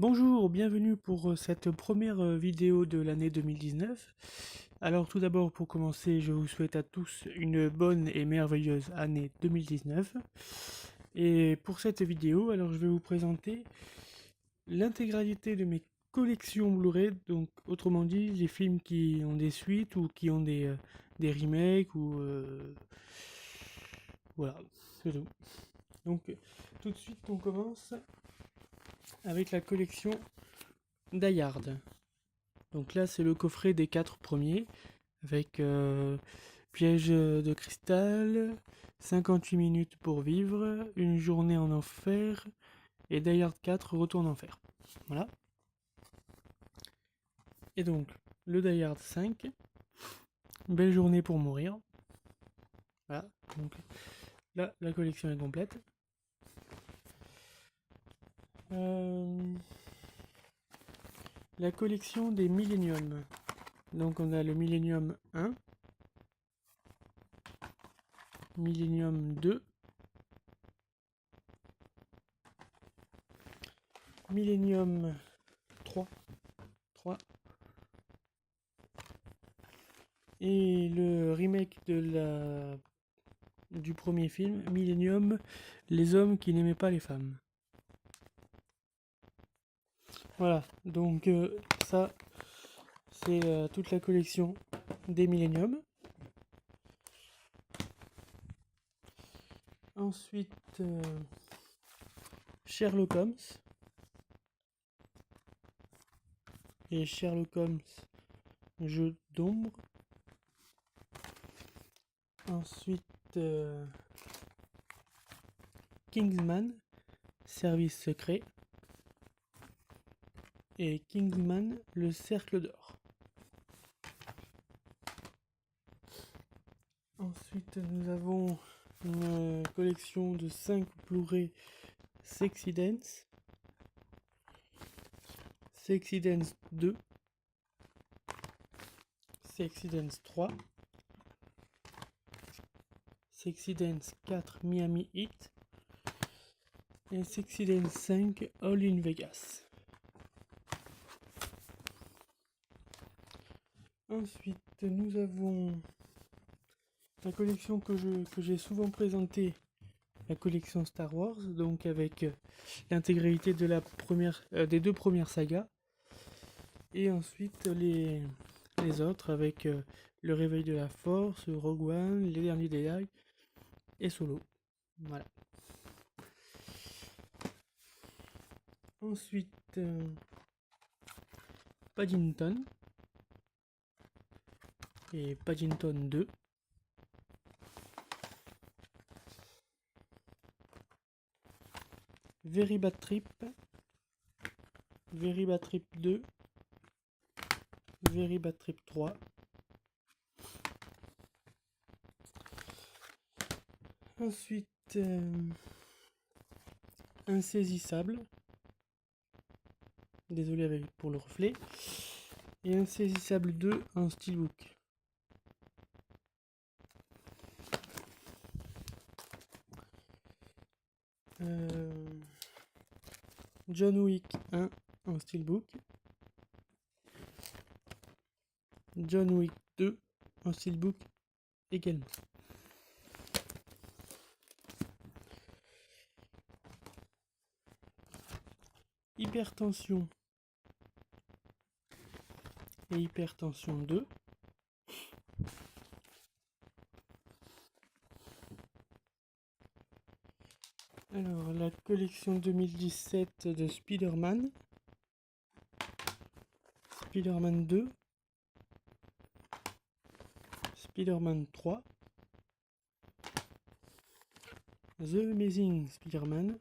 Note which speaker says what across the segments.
Speaker 1: Bonjour, bienvenue pour cette première vidéo de l'année 2019. Alors tout d'abord pour commencer, je vous souhaite à tous une bonne et merveilleuse année 2019. Et pour cette vidéo, alors je vais vous présenter l'intégralité de mes collections Blu-ray, donc autrement dit les films qui ont des suites ou qui ont des remakes ou voilà, c'est tout. Donc tout de suite on commence avec la collection Die Hard. Donc là, c'est le coffret des 4 premiers, avec Piège de cristal, 58 minutes pour vivre, Une journée en enfer, et Die Hard 4, Retour en enfer. Voilà. Et donc, le Die Hard 5, Belle journée pour mourir. Voilà. Donc là, la collection est complète. La collection des Millennium. Donc on a le Millennium 1, Millennium 2, Millennium 3, et le remake du premier film, Millennium, les hommes qui n'aimaient pas les femmes. Voilà, donc ça, c'est toute la collection des Millennium. Ensuite, Sherlock Holmes. Et Sherlock Holmes, jeu d'ombre. Ensuite, Kingsman, service secret. Et Kingsman, le cercle d'or. Ensuite, nous avons une collection de 5 Blu-ray Sexy Dance, Sexy Dance 2, Sexy Dance 3, Sexy Dance 4 Miami Heat et Sexy Dance 5 All in Vegas. Ensuite, nous avons la collection que j'ai souvent présentée, la collection Star Wars, donc avec l'intégralité de des 2 premières sagas, et ensuite les autres avec le réveil de la Force, Rogue One, les derniers Jedi et Solo. Voilà. Ensuite, Paddington et Paddington 2. Very Bad Trip, Very Bad Trip 2, Very Bad Trip 3. Ensuite, Insaisissable. Désolé pour le reflet. Et Insaisissable 2 en steelbook. John Wick 1 en steelbook. John Wick 2 en steelbook également. Hypertension et Hypertension 2. Alors, la collection 2017 de Spider-Man. Spider-Man 2. Spider-Man 3. The Amazing Spider-Man.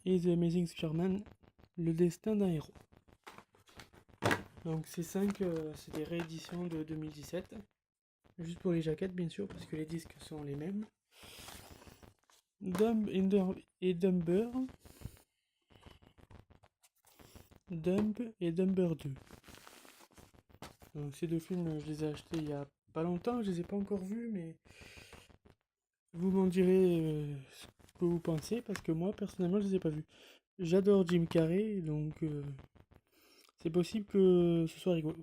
Speaker 1: Et The Amazing Spider-Man, le destin d'un héros. Donc ces 5, c'est des rééditions de 2017. Juste pour les jaquettes, bien sûr, parce que les disques sont les mêmes. Dumb et Dumber. Dumb et Dumber 2. Donc ces 2 films, je les ai achetés il y a pas longtemps, je les ai pas encore vus, mais vous m'en direz que vous pensez, parce que moi, personnellement, je les ai pas vus. J'adore Jim Carrey, donc c'est possible que ce soit rigolo.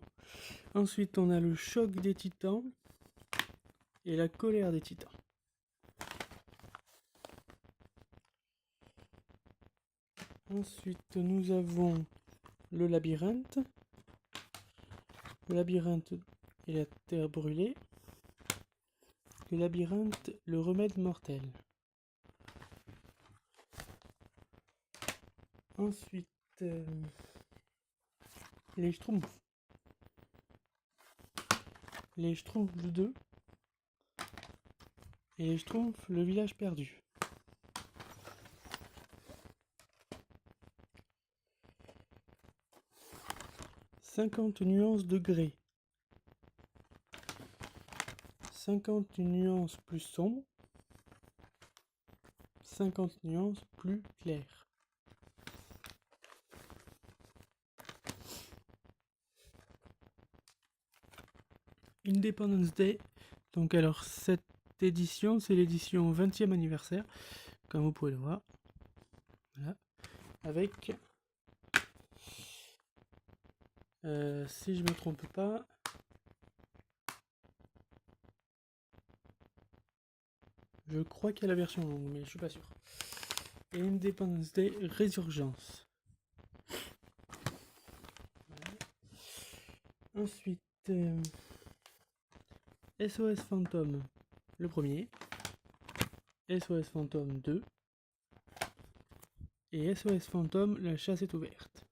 Speaker 1: Ensuite, on a le choc des titans et la colère des titans. Ensuite, nous avons le labyrinthe et la terre brûlée, le labyrinthe, le remède mortel. Ensuite, les Schtroumpfs. Les Schtroumpfs 2 et les Schtroumpfs, le village perdu. « 50 nuances de gris. 50 nuances plus sombres. 50 nuances plus claires. Independence Day. Donc alors cette édition, c'est l'édition 20e anniversaire, comme vous pouvez le voir. Voilà. Avec, si je me trompe pas, je crois qu'il y a la version longue, mais je suis pas sûr. Et Independence Day Résurgence. Voilà. Ensuite, SOS Phantom, le premier. SOS Phantom 2. Et SOS Phantom, la chasse est ouverte.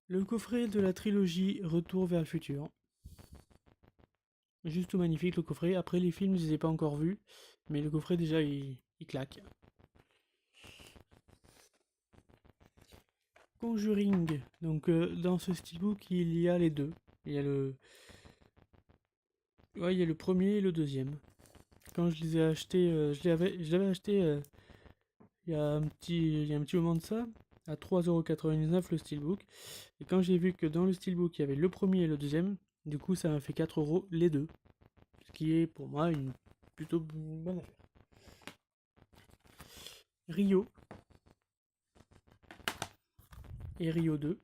Speaker 1: Le coffret de la trilogie Retour vers le futur. Juste tout magnifique le coffret. Après les films, je les ai pas encore vus, mais le coffret déjà il claque. Conjuring. Donc dans ce steelbook il y a les deux. Il y a le premier et le deuxième. Quand je les ai achetés, je l'avais acheté il y a un petit moment de ça, à 3,99€ le steelbook. Et quand j'ai vu que dans le steelbook il y avait le premier et le deuxième, du coup ça m'a fait 4€ les deux. Ce qui est pour moi une plutôt bonne affaire. Rio et Rio 2.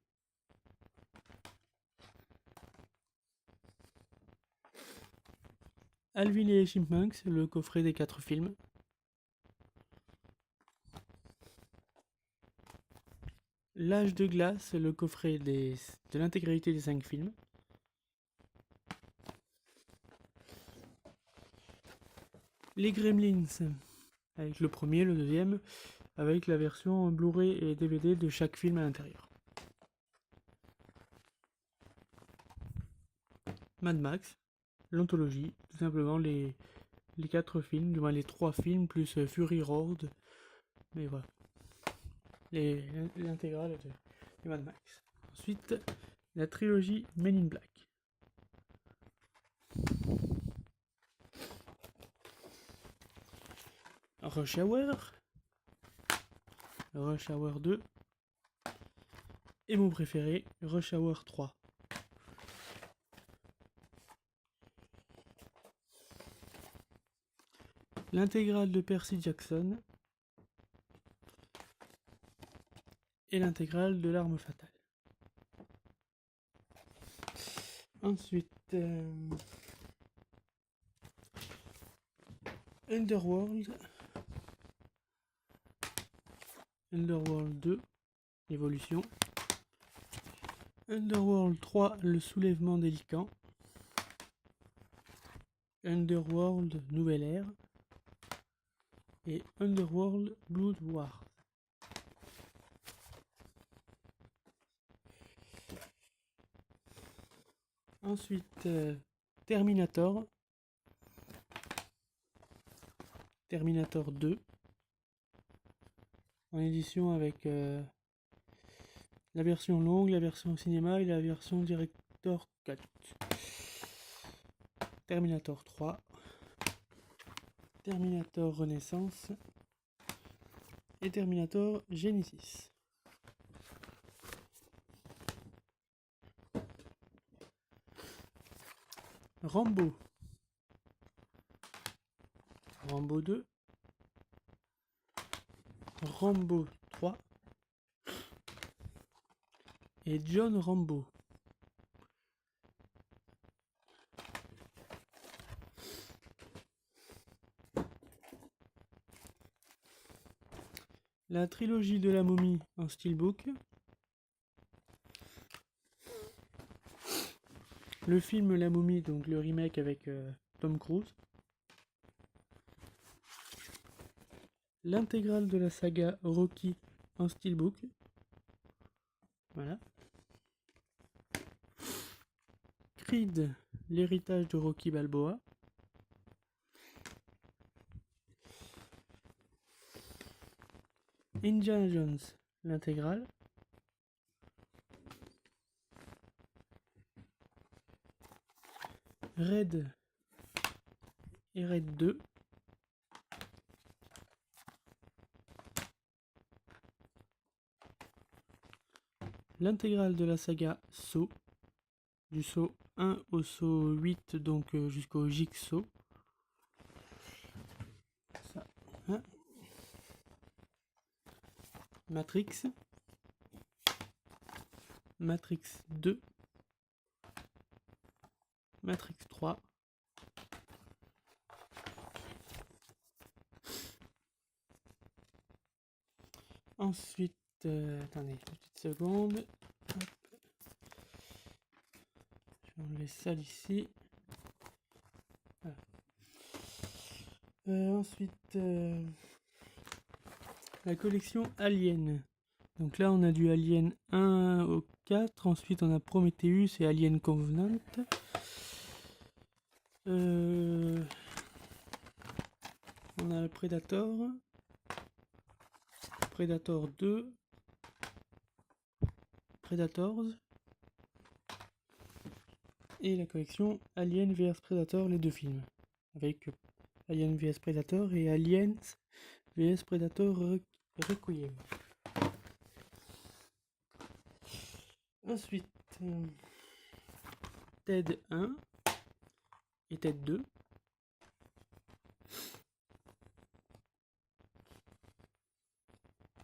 Speaker 1: Alvin et les Chipmunks, le coffret des 4 films. L'âge de glace, le coffret de l'intégralité des 5 films. Les Gremlins, avec le premier, le deuxième, avec la version Blu-ray et DVD de chaque film à l'intérieur. Mad Max, l'anthologie, tout simplement les 4 films, du moins les 3 films, plus Fury Road, mais voilà. L'intégrale de Mad Max. Ensuite, la trilogie Men in Black. Rush Hour 2, et mon préféré, Rush Hour 3. L'intégrale de Percy Jackson et l'intégrale de l'Arme Fatale. Ensuite, Underworld 2, Évolution. Underworld 3, le soulèvement des Lycans. Underworld Nouvelle Ère. Et Underworld Blood War. Ensuite, Terminator 2, en édition avec la version longue, la version cinéma et la version Director Cut. Terminator 3, Terminator Renaissance et Terminator Genesis. Rambo. Rambo 2. Rambo 3. Et John Rambo. La trilogie de la momie en steelbook. Le film La momie, donc le remake avec Tom Cruise. L'intégrale de la saga Rocky en steelbook. Voilà. Creed, l'héritage de Rocky Balboa. Indiana Jones, l'intégrale. Raid et Raid 2. L'intégrale de la saga Saw, du Saw 1 au Saw 8, donc jusqu'au Jigsaw. Ça, hein. Matrix. Matrix 2. Matrix 3. Ensuite, attendez une petite seconde. Hop. Je vais enlever ça d'ici. Voilà. Ensuite, la collection Alien. Donc là, on a du Alien 1 au 4. Ensuite, on a Prometheus et Alien Covenant. On a le Predator. Predator 2. Predators. Et la collection Alien vs Predator, les deux films. Avec Alien vs Predator et Aliens vs Predator Requiem. Ensuite, TED 1 et TED 2.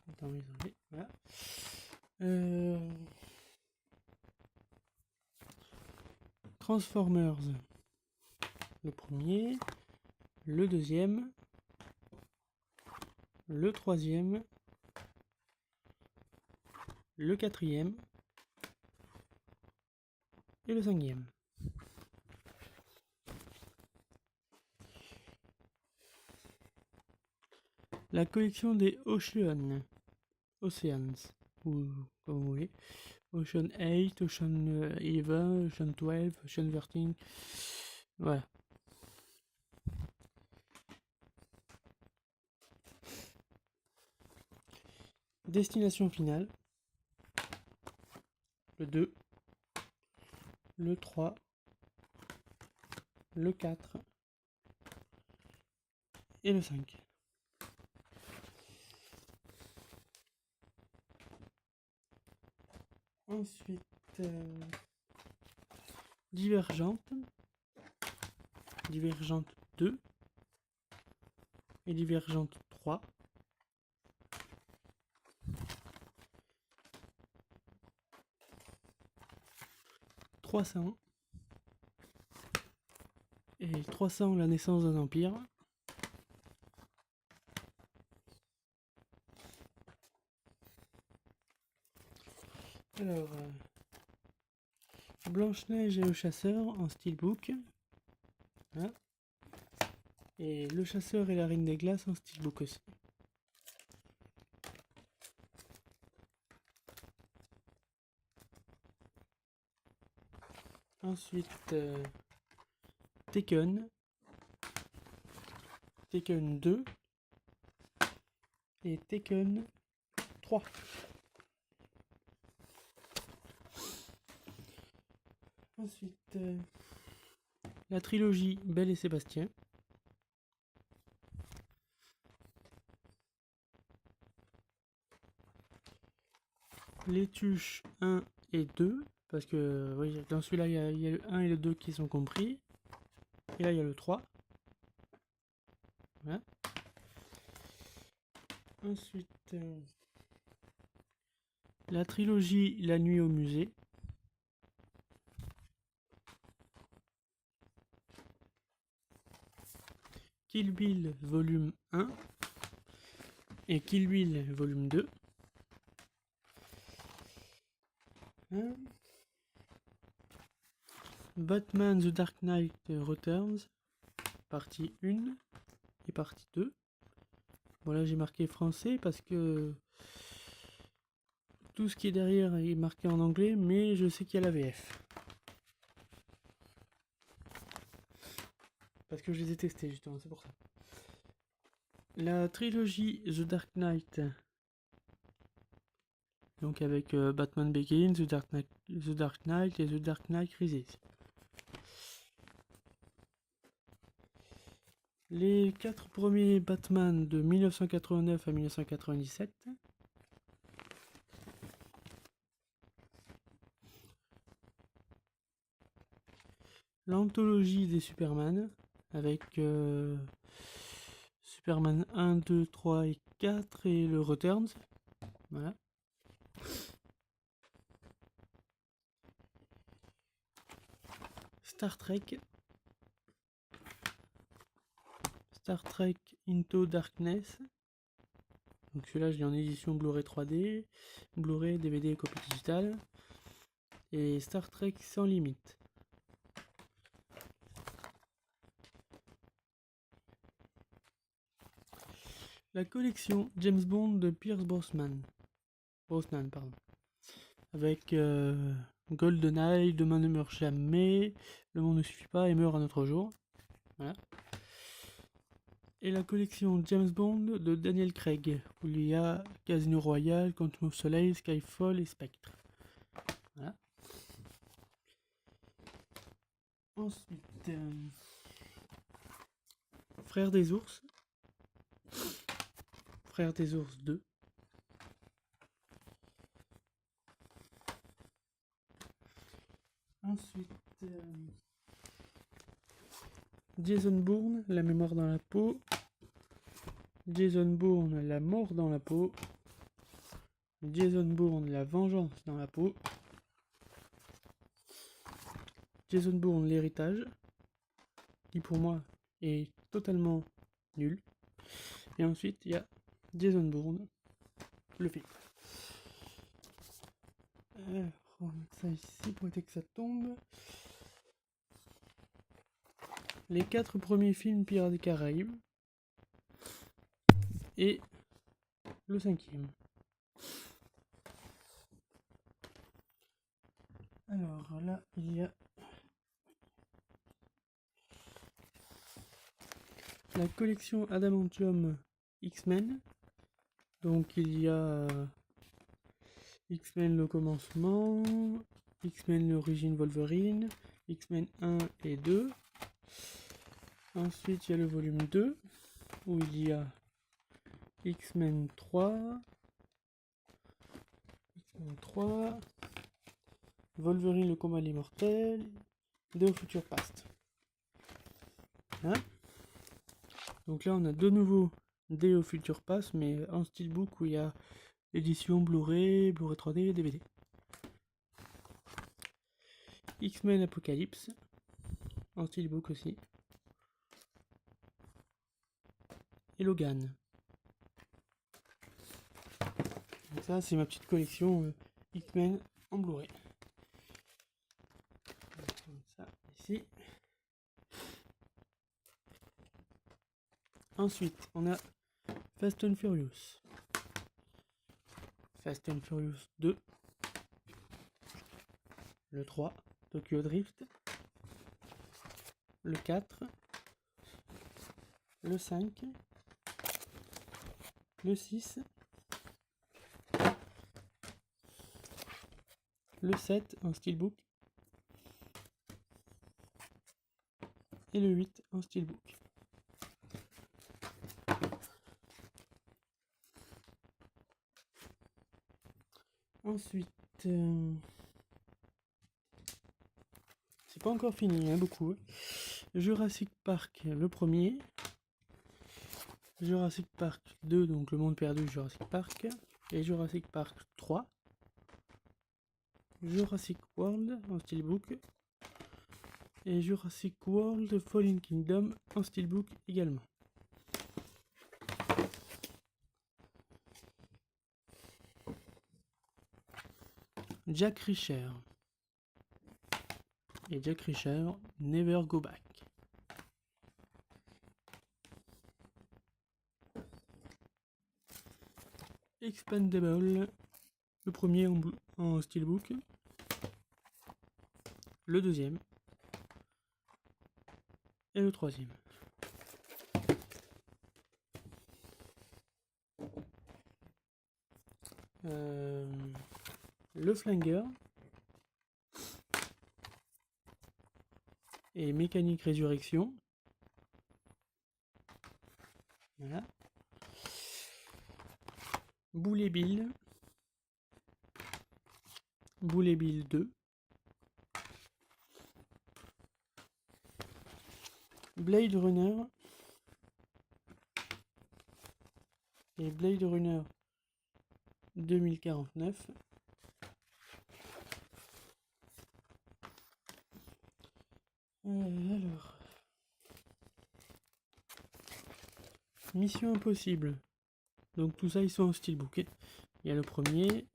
Speaker 1: Attends, voilà. Transformers, le premier, le deuxième, le troisième, le quatrième et le cinquième. La collection des Oceans, ou comme vous voulez, Ocean 8, Ocean 11, Ocean 12, Ocean 13, voilà. Destination finale, le 2, le 3, le 4 et le 5. Ensuite, Divergente 2 et Divergente 3. « 300 et 300 la naissance d'un empire. Alors, Blanche-Neige et le chasseur en steelbook. Hein, et le chasseur et la reine des glaces en steelbook aussi. Ensuite, Tekken 2 et Tekken 3. Ensuite, la trilogie Belle et Sébastien. Les tuches 1 et 2, parce que oui, dans celui-là, il y a le 1 et le 2 qui sont compris. Et là il y a le 3. Voilà. Ensuite, la trilogie La nuit au musée. Kill Bill volume 1 et Kill Bill volume 2. Batman The Dark Knight Returns, partie 1 et partie 2. Voilà, j'ai marqué français parce que tout ce qui est derrière est marqué en anglais, mais je sais qu'il y a la VF. Parce que je les ai testés justement, c'est pour ça. La trilogie The Dark Knight, donc avec Batman Begins, The Dark Knight et The Dark Knight Rises. Les 4 premiers Batman de 1989 à 1997. L'anthologie des Superman avec Superman 1, 2, 3 et 4 et le Returns. Voilà. Star Trek Into Darkness. Donc celui-là je l'ai en édition Blu-ray 3D, Blu-ray, DVD et copie digitale. Et Star Trek sans limite. La collection James Bond de Pierce Brosnan, avec GoldenEye, Demain ne meurt jamais, Le monde ne suffit pas et meurt un autre jour. Voilà. Et la collection James Bond de Daniel Craig, où il y a Casino Royale, Quantum of Solace, Skyfall et Spectre. Voilà. Ensuite, Frères des ours. Frères des ours 2. Ensuite, Jason Bourne, La mémoire dans la peau. Jason Bourne, La mort dans la peau. Jason Bourne, La vengeance dans la peau. Jason Bourne, L'héritage, qui pour moi est totalement nul. Et ensuite, il y a Jason Bourne, le film. Alors, on va mettre ça ici pour éviter que ça tombe. Les 4 premiers films Pirates des Caraïbes. Et le 5e. Alors là, il y a la collection Adamantium X-Men. Donc il y a X-Men le commencement, X-Men l'origine Wolverine, X-Men 1 et 2. Ensuite il y a le volume 2 où il y a X-Men 3, Wolverine le combat de l'immortel, Day of Future Past. Hein, donc là on a de nouveau Day of Future Past mais en steelbook où il y a édition Blu-ray, Blu-ray 3D et DVD. X-Men Apocalypse en steelbook aussi. Et Logan. Donc ça c'est ma petite collection X-Men en Blu-ray. Ça ici. Ensuite on a Fast and Furious. Fast and Furious 2. Le 3, Tokyo Drift. Le 4. Le 5. Le 6. Le 7 en steelbook. Et le 8 en steelbook. Ensuite, c'est pas encore fini, hein, beaucoup. Jurassic Park, le premier. Jurassic Park 2, donc le monde perdu, Jurassic Park. Et Jurassic Park 3. Jurassic World en steelbook. Et Jurassic World Fallen Kingdom en steelbook également. Jack Reacher. Et Jack Reacher, Never Go Back. Expandable, le premier en steelbook. Le deuxième. Et le troisième. Le flingueur. Et mécanique résurrection. Voilà. Boulet Bill. Boulet Bill 2. Blade Runner. Et Blade Runner 2049. Alors. Mission Impossible. Donc tout ça ils sont en steelbook. Il y a le premier.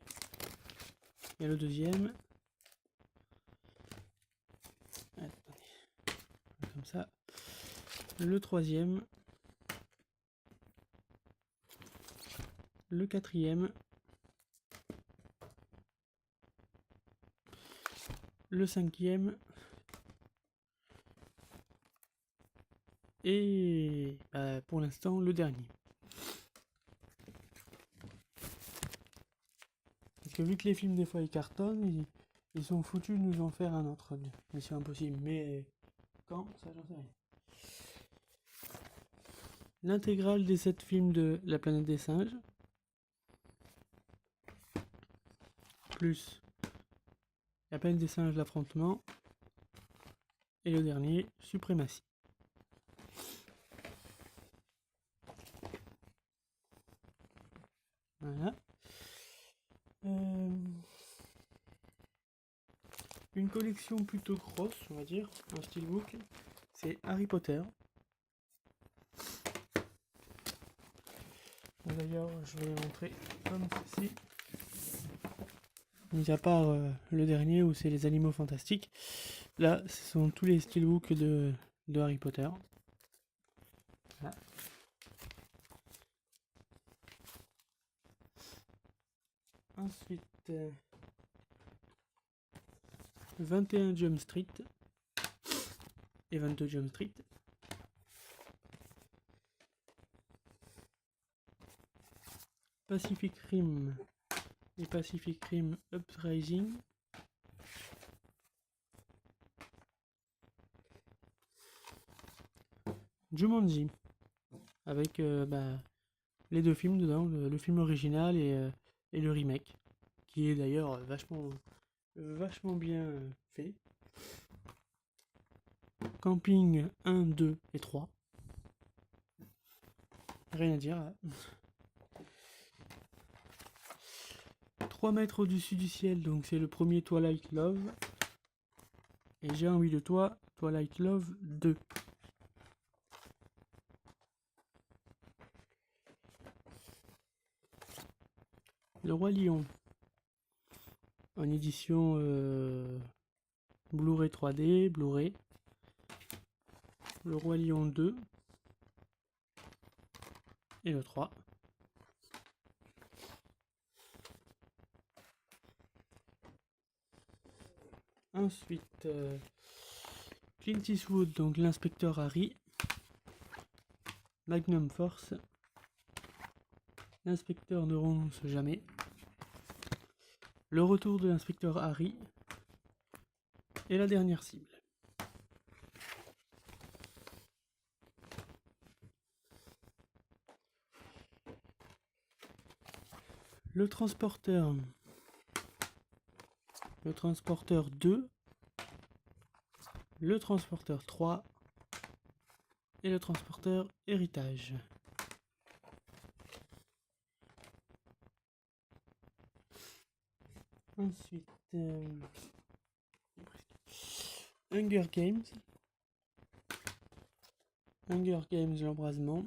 Speaker 1: Il y a le deuxième. Attendez. Comme ça. Le troisième. Le quatrième. Le cinquième. Et pour l'instant le dernier. Parce que vu que les films des fois ils cartonnent, ils sont foutus de nous en faire un autre. Mission Impossible. Mais quand, ça j'en sais rien. L'intégrale des 7 films de La Planète des Singes. Plus La Planète des Singes, l'affrontement. Et le dernier, Suprématie. Voilà. Une collection plutôt grosse, on va dire, un steelbook. C'est Harry Potter. D'ailleurs, je vais montrer comme ceci. Mis à part le dernier où c'est les animaux fantastiques. Là, ce sont tous les steelbooks de Harry Potter. Voilà. Ensuite, 21 Jump Street et 22 Jump Street. Pacific Rim et Pacific Rim Uprising. Jumanji avec les deux films dedans, le film original et le remake, qui est d'ailleurs vachement bien fait. Camping 1, 2 et 3. Rien à dire là. 3 mètres au-dessus du ciel, donc c'est le premier Twilight Love. Et J'ai envie de toi, Twilight Love 2. Le Roi Lion en édition Blu-ray 3D, Blu-ray. Le Roi Lion 2 et le 3. Ensuite, Clint Eastwood, donc l'inspecteur Harry. Magnum Force. L'inspecteur ne ronce jamais. Le retour de l'inspecteur Harry. Et la dernière cible. Le transporteur 2. Le transporteur 3. et le transporteur héritage. Ensuite, Hunger Games. Hunger Games, l'embrasement.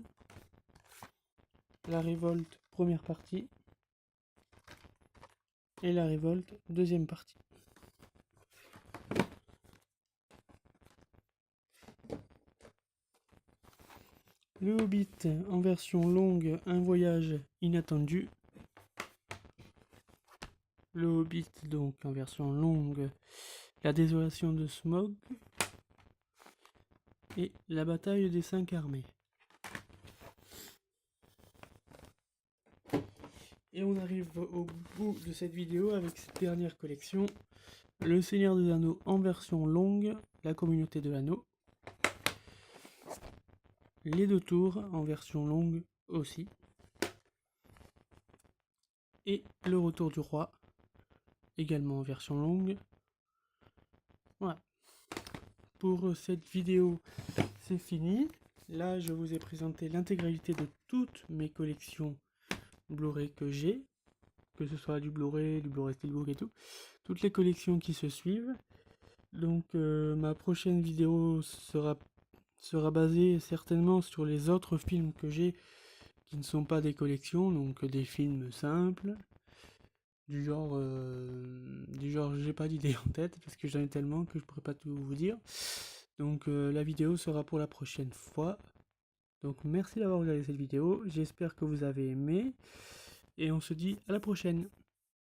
Speaker 1: La révolte, première partie. Et la révolte, deuxième partie. Le Hobbit en version longue, un voyage inattendu. Le Hobbit donc en version longue, la désolation de Smaug. Et la bataille des 5 armées. Et on arrive au bout de cette vidéo avec cette dernière collection. Le Seigneur des Anneaux en version longue, la communauté de l'anneau. Les 2 tours en version longue aussi. Et le retour du roi, également en version longue. Voilà. Pour cette vidéo, c'est fini. Là, je vous ai présenté l'intégralité de toutes mes collections Blu-ray que j'ai. Que ce soit du Blu-ray Steelbook et tout. Toutes les collections qui se suivent. Donc ma prochaine vidéo sera basée certainement sur les autres films que j'ai qui ne sont pas des collections, donc des films simples. Du genre j'ai pas d'idée en tête parce que j'en ai tellement que je pourrais pas tout vous dire. Donc la vidéo sera pour la prochaine fois. Donc merci d'avoir regardé cette vidéo, j'espère que vous avez aimé et on se dit à la prochaine.